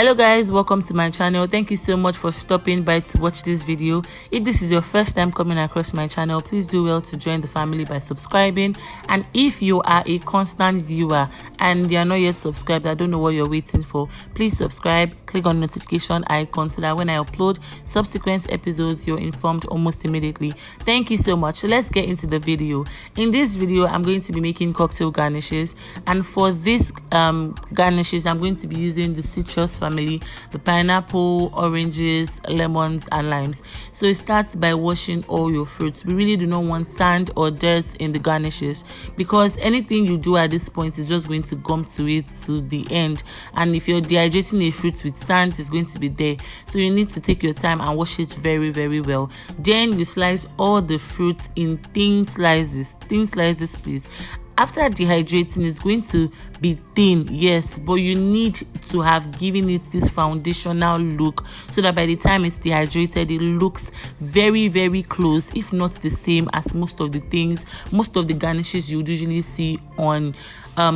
Hello guys, welcome to my channel. Thank you so much for stopping by to watch this video. If this is your first time coming across my channel, please do well to join the family by subscribing. And if you are a constant viewer and you are not yet subscribed, I don't know what you're waiting for, please subscribe, click on notification icon so that when I upload subsequent episodes you're informed almost immediately. Thank you so much. So let's get into the video. In this video I'm going to be making cocktail garnishes, and for this garnishes I'm going to be using the citrus family, the pineapple, oranges, lemons and limes. So it starts by washing all your fruits. We really do not want sand or dirt in the garnishes, because anything you do at this point is just going to gum to it to the end, and if you're dehydrating a fruit with sand, it's going to be there. So you need to take your time and wash it very well. Then you slice all the fruits in thin slices please. After dehydrating, it's going to be thin, yes, but you need to have given it this foundational look so that by the time it's dehydrated it looks very close, if not the same as most of the garnishes you would usually see on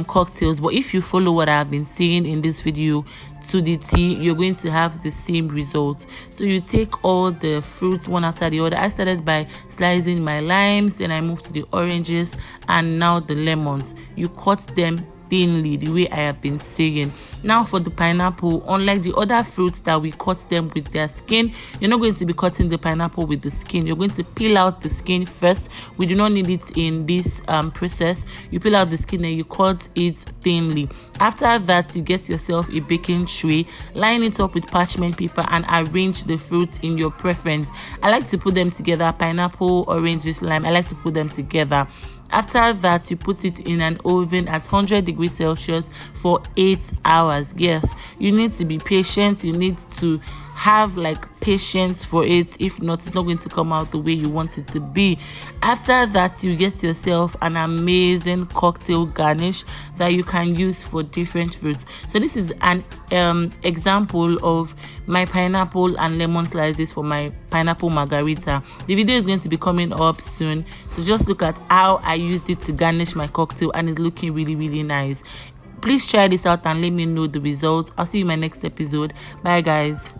cocktails. But if you follow what I've been saying in this video to the T, you're going to have the same results. So you take all the fruits one after the other. I started by slicing my limes, then I moved to the oranges and now the lemons. You cut them thinly the way I have been saying. Now for the pineapple, unlike the other fruits that we cut them with their skin, you're not going to be cutting the pineapple with the skin. You're going to peel out the skin first. We do not need it in this process. You peel out the skin and you cut it thinly. After that, you get yourself a baking tray, line it up with parchment paper and arrange the fruits in your preference. I like to put them together, pineapple, oranges, lime. I like to put them together. After that, you put it in an oven at 100 degrees Celsius for 8 hours. Yes, you need to be patient. You need to have patience for it. If not, it's not going to come out the way you want it to be. After that, you get yourself an amazing cocktail garnish that you can use for different fruits. So this is an example of my pineapple and lemon slices for my pineapple margarita. The video is going to be coming up soon, so just look at how I used it to garnish my cocktail, and it's looking really nice. Please try this out and let me know the results. I'll see you in my next episode. Bye guys.